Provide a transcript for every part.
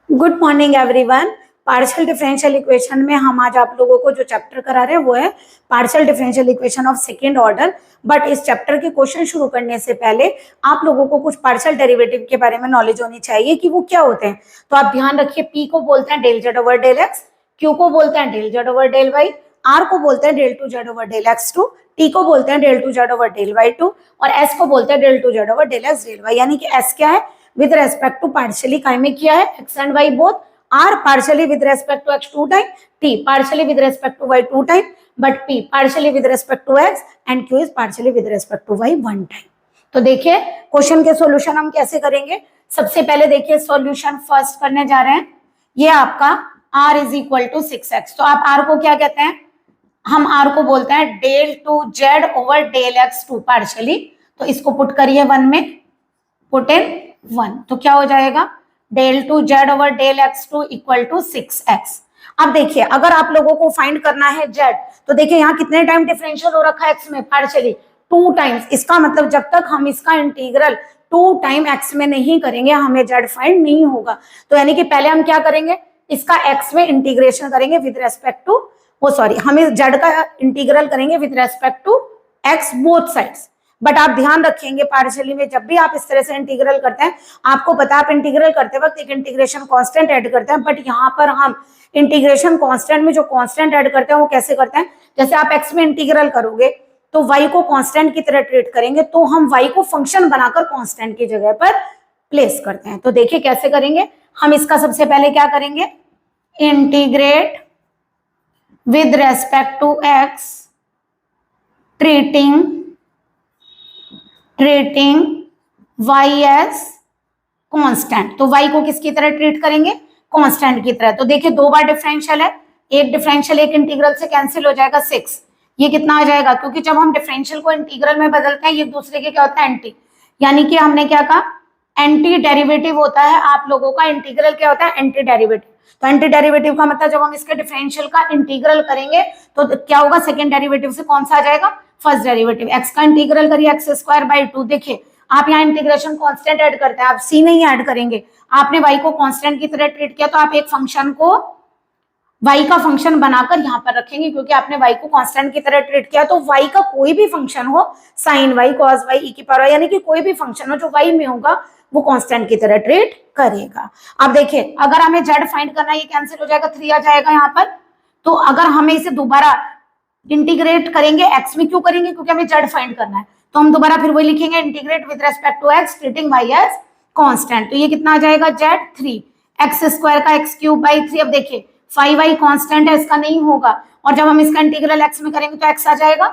Good morning everyone. Partial differential equation में हम आज आप लोगों को जो चैप्टर करा रहे हैं वो है partial differential equation of second order. But इस चैप्टर के क्वेश्चन शुरू करने से पहले आप लोगों को कुछ पार्शियल डेरिवेटिव के बारे में नॉलेज होनी चाहिए कि वो क्या होते हैं। तो आप ध्यान रखिए, पी को बोलते हैं del Z over del X, Q को बोलते हैं del Z over del Y, R को बोलते हैं del two Z over del x two, T को बोलते हैं del two Z over del Y two और एस को बोलते हैं del two Z over del x del Y. यानी कि एस क्या है, विद रेस्पेक्ट टू पार्शियली काय में किया है X and Y both, r partially with respect to x 2 time, t partially with respect to y 2 time, but p partially with respect to x and q is partially with respect to y 1 time। तो देखिए question के solution हम कैसे करेंगे। सबसे पहले देखिए solution first करने जा रहे हैं। ये आपका r is equal to 6x। तो आप r को क्या कहते हैं, हम r को बोलते हैं del two Z over del x two partially. तो इसको पुट करिए 1 में, पुट इन 1, तो क्या हो जाएगा del two Z over del x two equal to 6x। अब देखिए अगर आप लोगों को फाइंड करना है जेड, तो देखिए यहाँ कितने टाइम डिफरेंशियल हो रखा है एक्स में, पार्शियली 2 टाइम्स। इसका मतलब जब तक हम इसका इंटीग्रल 2 टाइम एक्स में नहीं करेंगे हमें जेड फाइंड नहीं होगा। तो यानी कि पहले हम क्या करेंगे, इसका एक्स में इंटीग्रेशन करेंगे विद रेस्पेक्ट टू हम इस जेड का इंटीग्रल करेंगे with respect to X both sides. But आप ध्यान रखेंगे पार्शियली में जब भी आप इस तरह से इंटीग्रल करते हैं, आपको पता है आप इंटीग्रल करते वक्त एक इंटीग्रेशन कांस्टेंट ऐड करते हैं। बट यहाँ पर हम इंटीग्रेशन कांस्टेंट में जो कांस्टेंट ऐड करते हैं वो कैसे करते हैं, जैसे आप एक्स में इंटीग्रल करोगे तो वाई को कांस्टेंट की तरह ट्रीट करेंगे, तो हम वाई को फंक्शन बनाकर कांस्टेंट की जगह पर प्लेस करते हैं। तो देखिए कैसे करेंगे, हम इसका सबसे पहले क्या करेंगे, integrate with respect to x treating y as constant. तो y को किसकी तरह ट्रीट करेंगे, कांस्टेंट की तरह। तो देखिए 2 बार डिफरेंशियल है, एक डिफरेंशियल एक इंटीग्रल से कैंसिल हो जाएगा 6, ये कितना आ जाएगा, क्योंकि जब हम डिफरेंशियल को इंटीग्रल में बदलते हैं ये दूसरे के क्या होता है एंटी, यानी कि हमने क्या कहा एंटी डेरिवेटिव होता है आप लोगों का, इंटीग्रल क्या होता है एंटी डेरिवेटिव। तो एंटी डेरिवेटिव का मतलब जब हम इसके डिफरेंशियल का इंटीग्रल करेंगे तो क्या होगा, सेकंड डेरिवेटिव से कौन सा आ जाएगा, फर्स्ट डेरिवेटिव। एक्स का इंटीग्रल करिए एक्स स्क्वायर बाई 2। देखिए आप यहाँ इंटीग्रेशन कांस्टेंट ऐड करते हैं, आप सी नहीं ऐड करेंगे, आपने वाई को कांस्टेंट की तरह ट्रीट किया तो आप एक फंक्शन को वाई का फंक्शन बनाकर यहाँ पर रखेंगे, क्योंकि आपने वाई को कांस्टेंट की तरह ट्रीट किया। तो वाई का कोई भी फंक्शन हो, साइन वाई कॉस वाई ई की पावर वाई, यानी कि कोई भी फंक्शन हो जो वाई में होगा वो कांस्टेंट की तरह ट्रीट करेगा। अब देखिए अगर हमें जेड फाइंड करना है, ये कैंसिल हो जाएगा, 3 आ जाएगा यहाँ पर। तो अगर हमें इसे दोबारा इंटीग्रेट करेंगे एक्स में, क्यों करेंगे, क्योंकि हमें जेड फाइंड करना है, तो हम दोबारा फिर वही लिखेंगे integrate with respect to x treating Y as constant. तो ये कितना आ जाएगा जेड 3 एक्स स्क्वायर का एक्स क्यूब बाई 3। अब देखिए 5y कांस्टेंट है, इसका नहीं होगा, और जब हम इसका इंटीग्रल एक्स में करेंगे तो एक्स आ जाएगा,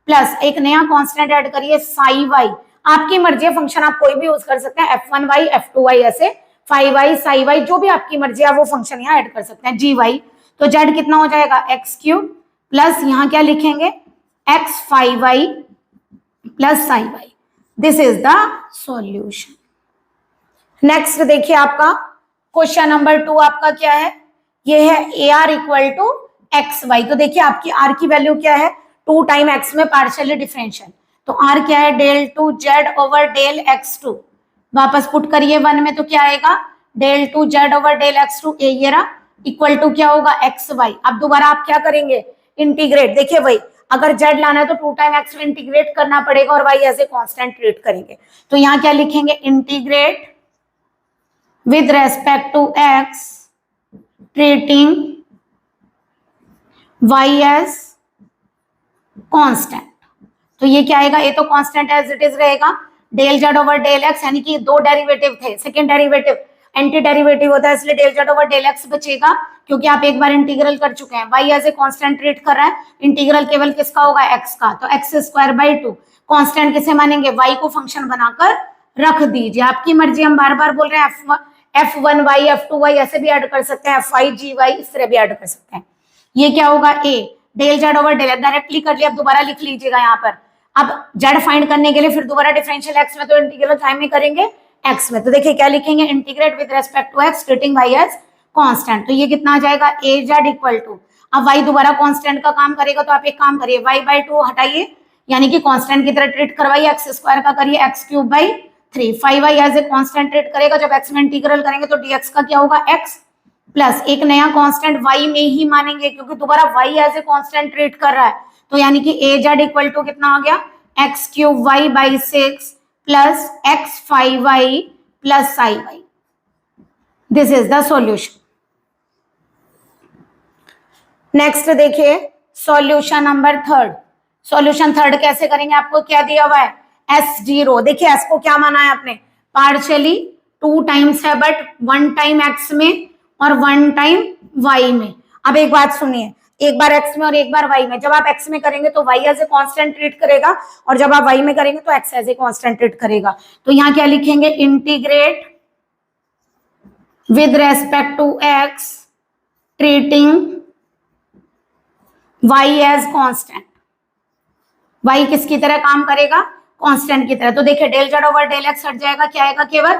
प्लस एक नया कांस्टेंट ऐड करिए साई वाई। आपकी मर्जी है, फंक्शन आप कोई भी यूज कर सकते हैं, f1y f2y ऐसे 5y साई वाई जो भी आपकी मर्जी है वो फंक्शन यहाँ ऐड कर सकते हैं gy। तो z कितना हो जाएगा एक्स क्यूब प्लस यहाँ क्या लिखेंगे x 5y plus psi Y. This is the solution. Next देखिए आपका क्वेश्चन नंबर 2 आपका क्या है, ये है AR equal to x y. तो देखिए आपकी R की वैल्यू क्या है, 2 टाइम x में पार्शियली डिफरेंशियल, तो R क्या है del two Z over del x two, वापस पुट करिए 1 में, तो क्या आएगा del two Z over del x two ए ये रहा, इक्वल टू क्या होगा एक्स वाई। अब दोबारा आप क्या करेंगे इंटीग्रेट, देखिए वही अगर जेड लाना है तो 2 टाइम एक्स में इंटीग्रेट करना पड़ेगा और Y as a constant treat करेंगे। तो यहाँ क्या लिखेंगे integrate with respect to x treating Y as constant. तो ये क्या आएगा, ये तो कांस्टेंट एज इट इज रहेगा, del Z over del X, यानी कि 2 डेरिवेटिव थे, सेकंड डेरिवेटिव एंटी डेरिवेटिव होता है इसलिए del Z over del X बचेगा, क्योंकि आप एक बार इंटीग्रल कर चुके हैं। Y as a constant treat कर रहा है, इंटीग्रल केवल किसका होगा एक्स का, तो एक्स स्क्वायर बाई 2। कांस्टेंट किसे मानेंगे, वाई को फंक्शन बनाकर रख दीजिए, आपकी मर्जी। हम बार बार बोल रहे हैं f1y f2y ऐसे भी ऐड कर सकते हैं, f5 gy इस तरह भी ऐड कर सकते हैं। ये क्या होगा a del Z over del, directly कर लिया, अब दोबारा लिख लीजिएगा यहाँ पर। अब जेड फाइंड करने के लिए फिर दोबारा डिफरेंशियल एक्स में, तो इंटीग्रल टाइम में करेंगे एक्स में, तो देखिए क्या लिखेंगे integrate with respect to x treating Y as constant. तो ये कितना आ जाएगा ए जेड इक्वल टू, अब वाई दोबारा कांस्टेंट का काम करेगा, तो आप एक काम करिए वाई बाई 2 हटाइए, यानी कि कांस्टेंट की तरह ट्रीट करवाइए, एक्स स्क्वायर का करिए x cube by 3 5y as a constant treat करेगा, जब x में इंटीग्रल करेंगे तो dx का क्या होगा x प्लस एक नया कांस्टेंट y में ही मानेंगे क्योंकि दोबारा y as a constant treat कर रहा है, तो यानी कि a z इक्वल टू कितना आ गया x cube y by 6 plus x 5y plus psi y। This is the solution. Next देखिए solution number third. Solution third कैसे करेंगे, आपको क्या दिया हुआ है s0। देखिए s को क्या माना है आपने, पार्शियली 2 टाइम्स है बट 1 टाइम x में और 1 टाइम y में। अब एक बात सुनिए, एक बार x में और एक बार y में, जब आप x में करेंगे तो y as a constant treat करेगा और जब आप y में करेंगे तो x as a constant treat करेगा। तो यहाँ क्या लिखेंगे, integrate with respect to x treating y as constant. y किसकी तरह काम करेगा, कांस्टेंट की तरह। तो देखिए del Z over del x हट जाएगा, क्या आएगा केवल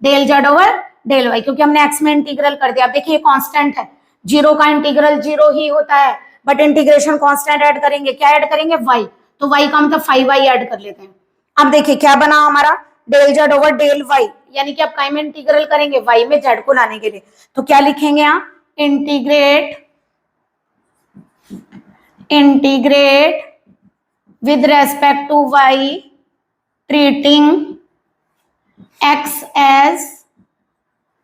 del Z over del y, क्योंकि हमने x में इंटीग्रल कर दिया। अब देखिए कांस्टेंट है, 0 का इंटीग्रल 0 ही होता है, बट इंटीग्रेशन कांस्टेंट ऐड करेंगे, क्या ऐड करेंगे y, तो y का मतलब 5y ऐड कर लेते हैं। अब देखिए क्या बना हमारा del Z over del Y, यानी कि अब काय में इंटीग्रल करेंगे y में z को लाने के लिए, तो क्या लिखेंगे आप, integrate with respect to y treating x as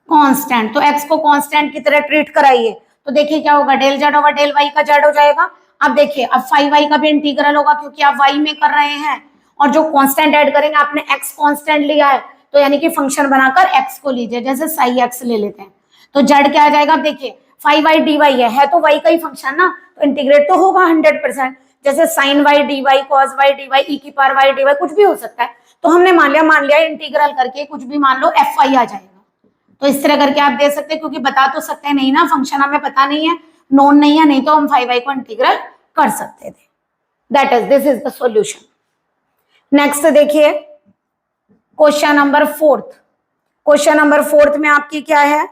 constant। तो x को कांस्टेंट की तरह ट्रीट कराइए, तो देखिए क्या होगा, del Z over del y का z हो जाएगा। अब देखिए अब 5y का भी इंटीग्रल होगा क्योंकि आप y में कर रहे हैं, और जो कांस्टेंट ऐड करेंगे, आपने x कांस्टेंट लिया है तो यानी कि फंक्शन बनाकर x को लीजिए, जैसे साई x ले लेते हैं, तो z क्या आ जाएगा। अब देखिए 5y dy है तो y का ही फंक्शन ना, तो इंटीग्रेट तो होगा 100%, जैसे sine y dy, cos y dy, e की पावर y dy, कुछ भी हो सकता है। तो हमने मान लिया इंटीग्रल करके कुछ भी मान लो fy आ जाएगा। तो इस तरह करके आप दे सकते हैं, क्योंकि बता तो सकते नहीं ना, फंक्शन हमें पता नहीं है, नोन नहीं है, नहीं तो हम 5y को इंटीग्रल कर सकते थे। That is this is the solution. Next देखिए question number fourth. Question number fourth में आपकी क्या है,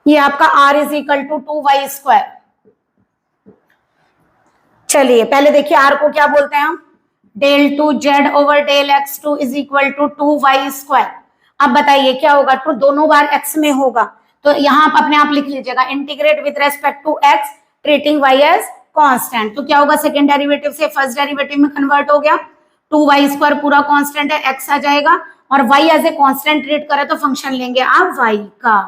ये आपका r is equal to 2y square. चलिए पहले देखिए r को क्या बोलते हैं हम, del 2z over del x2 is equal to 2y square. अब बताइए क्या होगा, तो दोनों बार x में होगा, तो यहाँ आप अपने आप लिख लीजिएगा, integrate with respect to x treating y as constant. तो क्या होगा, सेकंड डेरिवेटिव से फर्स्ट डेरिवेटिव में कन्वर्ट हो गया, 2y स्क्वायर पूरा कांस्टेंट है, x आ जाएगा, और y as a constant treat करे तो फंक्शन लेंगे आप y का।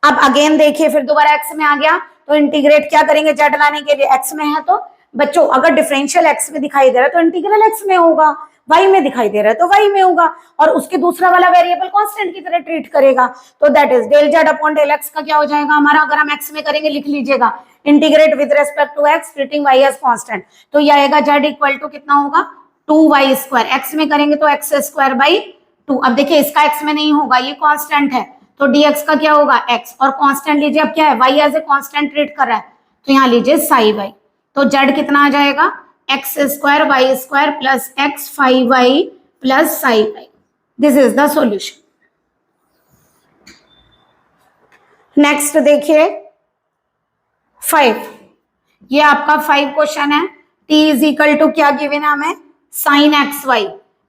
अब अगेन देखिए फिर दोबारा x में आ गया, तो इंटीग्रेट क्या करेंगे, z लाने के लिए, x में है तो बच्चों अगर डिफरेंशियल x में दिखाई दे रहा है तो इंटीग्रल x में होगा, y में दिखाई दे रहा है तो y में होगा, और उसके दूसरा वाला वेरिएबल कांस्टेंट की तरह ट्रीट करेगा। तो that is del z upon del x का क्या हो जाएगा हमारा, अगर हम x में करेंगे लिख लीजिएगा, integrate with respect to x treating y as constant. तो ये आएगा z इक्वल टू कितना होगा 2y स्क्वायर, x में करेंगे तो x स्क्वायर बाई 2। अब देखिए इसका x में नहीं होगा, ये कांस्टेंट है, तो dx का क्या होगा x, और कांस्टेंट लीजिए, अब क्या है y as a constant treat कर रहा है, तो यहाँ लीजिए साई y, तो z कितना आ जाएगा x square y square plus x 5y plus Sai y। This is the solution. Next देखिए 5, ये आपका 5 क्वेश्चन है। t इज इक्वल टू क्या गिवन है हमें, साइन एक्स वाई।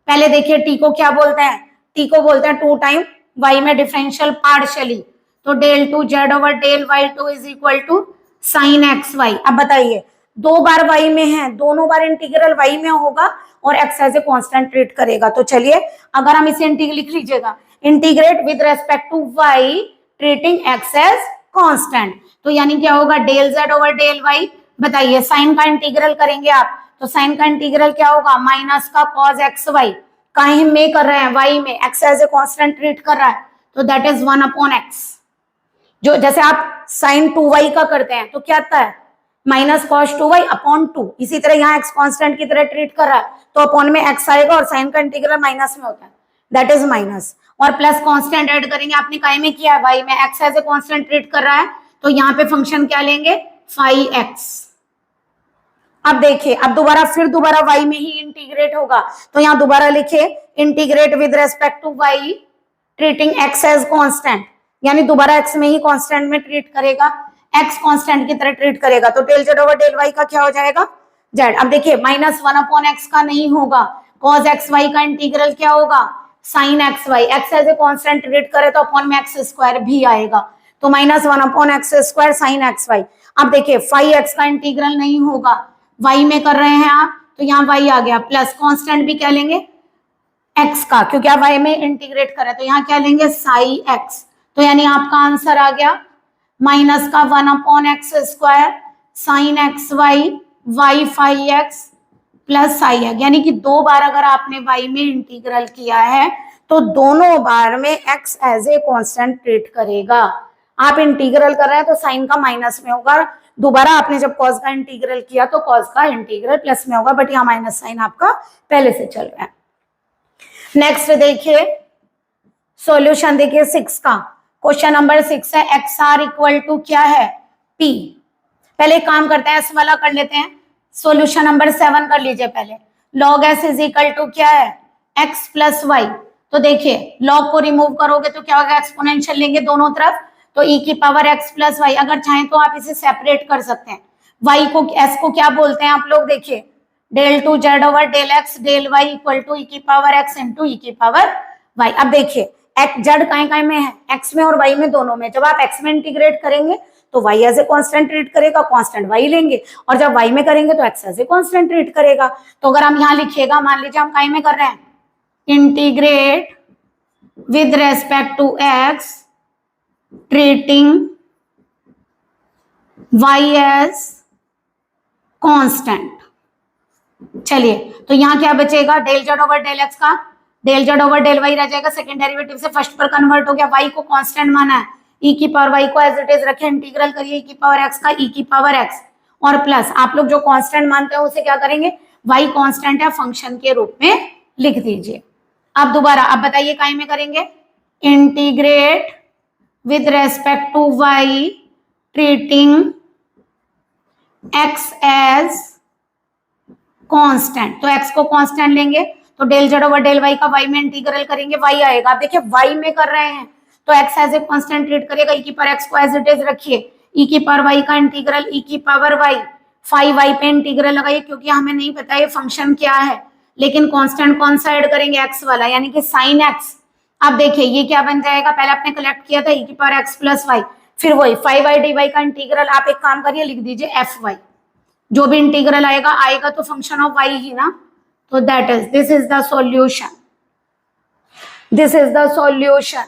पहले देखिए t को क्या बोलते हैं, t को बोलते हैं 2 टाइम y में डिफरेंशियल पार्शियली, तो del 2z over del y2 is equal to sine x y. अब बताइए 2 बार y में है, दोनों बार इंटीग्रल y में होगा और x as a constant treat करेगा। तो चलिए अगर हम इसे इंटीग्रल लिख लीजिएगा, integrate with respect to y treating x as constant, तो यानी क्या होगा del z over del y। बताइए साइन का इंटीग्रल करेंगे आप, तो साइन का इंटीग्रल क्या होगा, माइनस का cos एक्स वाई, कहीं में कर रहे हैं y में, x as a constant treat कर रहा है, तो दैट इज 1 अपॉन x। जो जैसे आप साइन 2y का करते हैं तो क्या आता है माइनस कॉस 2y अपॉन 2, इसी तरह यहाँ x कांस्टेंट की तरह ट्रीट कर रहा है तो अपॉन में x आएगा, और साइन का इंटीग्रल माइनस में होता है, दैट इज माइनस, और प्लस कांस्टेंट ऐड करेंगे, आपने काय में किया है y में, x as a constant treat कर रहा है, तो यहाँ पे फंक्शन क्या लेंगे 5x। अब देखिए अब फिर दोबारा y में ही इंटीग्रेट होगा, तो यहाँ दोबारा लिखिए integrate with respect to y treating x as constant, यानी दोबारा x में ही कांस्टेंट में ट्रीट करेगा, x कांस्टेंट की तरह ट्रीट करेगा, तो del z over del y का क्या हो जाएगा जेड। अब देखिए माइनस 1/x का नहीं होगा, cos xy का इंटीग्रल क्या होगा, sin xy। x as a constant treat करे तो अपॉन में x स्क्वायर भी आएगा, तो minus 1/x square sin xy। अब देखिए 5x का इंटीग्रल नहीं होगा, y में कर रहे हैं आप, तो यहाँ y आ गया, प्लस कांस्टेंट भी क्या लेंगे x का, क्योंकि आप y में इंटीग्रेट करें, तो यहाँ क्या लेंगे साई x। तो यानी आपका आंसर आ गया माइनस का 1/x square sine x y y 5x plus साई x, यानी कि 2 बार अगर आपने y में इंटीग्रल किया है तो दोनों बार में x as a constant treat करेगा। आप इंटीग्रल कर रहे हैं तो साइन का माइनस में होगा, दोबारा आपने जब कॉस का इंटीग्रल किया तो कॉस का इंटीग्रल प्लस में होगा, बट यहाँ माइनस साइन आपका पहले से चल रहा है। नेक्स्ट देखिए सॉल्यूशन, देखिए 6 का क्वेश्चन नंबर 6 है, एक्स आर इक्वल टू क्या है p। पहले काम करते हैं, s वाला कर लेते हैं, सॉल्यूशन नंबर 7 कर लीजिए पहले। log s is equal to क्या है x प्लस वाई। तो देखिए log को रिमूव करोगे तो क्या होगा, एक्सपोनेंशियल लेंगे दोनों तरफ, तो e की पावर x प्लस वाई। अगर चाहें तो आप इसे सेपरेट कर सकते हैं, y को s को क्या बोलते हैं आप लोग, देखिए del two Z over del x del y equal to e की पावर x इंटू ई की पावर y। अब देखिए जेड काय में है, x में और y में दोनों में, जब आप x में इंटीग्रेट करेंगे तो y as a constant treat करेगा, कांस्टेंट y लेंगे, और जब y में करेंगे तो x as a constant treat करेगा। तो अगर हम यहाँ लिखिएगा, मान लीजिए हम काय में कर रहे हैं, integrate with respect to x treating y as constant. चलिए तो यहाँ क्या बचेगा, del Z over del x का del Z over del y रह जाएगा, सेकंड डेरिवेटिव से फर्स्ट पर कन्वर्ट हो गया, y को कांस्टेंट माना है, e की पावर y को एज इट इज रखे, इंटीग्रल करिए e की पावर x का e की पावर x, और प्लस आप लोग जो कांस्टेंट मानते हैं उसे क्या करेंगे, y कांस्टेंट है फंक्शन के रूप में लिख दीजिए। अब दोबारा अब बताइए काय में करेंगे, integrate with respect to y treating x as constant. तो x को कांस्टेंट लेंगे तो del Z over del y का y में इंटीग्रल करेंगे, y आएगा। आप देखिए y में कर रहे हैं तो x as a constant treat करेगा, e की पावर x को एज इट इज रखिए, e की पावर y का इंटीग्रल e की पावर y 5y पे इंटीग्रल लगाइए, क्योंकि हमें नहीं पता ये फंक्शन क्या है, लेकिन कांस्टेंट कौन सा ऐड करेंगे, x वाला, यानी कि sin x। अब देखिए ये क्या बन जाएगा, पहले आपने कलेक्ट किया था e की पावर x प्लस वाई, फिर वही 5y dy का इंटीग्रल, आप एक काम करिए लिख दीजिए fy, जो भी इंटीग्रल आएगा तो फंक्शन ऑफ y ही ना, तो that is this is the solution, this is the solution.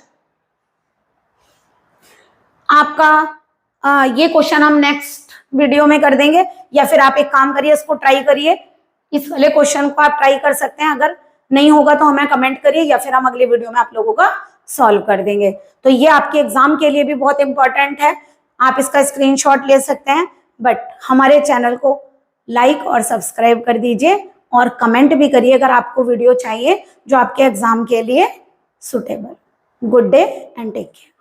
आपका ये क्वेश्चन हम नेक्स्ट वीडियो में कर देंगे, या फिर आप एक काम करिए इसको ट्राई करिए, इस वाले क्वेश्चन को आप ट्राई कर सकते हैं, अगर नहीं होगा तो हमें कमेंट करिए, या फिर हम अगले वीडियो में आप लोगों का सॉल्व कर देंगे। तो ये आपके एग्जाम के लिए भी बहुत इंपॉर्टेंट है, आप इसका स्क्रीनशॉट ले सकते हैं, बट हमारे चैनल को लाइक और सब्सक्राइब कर दीजिए, और कमेंट भी करिए अगर आपको वीडियो चाहिए जो आपके एग्जाम के लिए suitable. Good day and take care.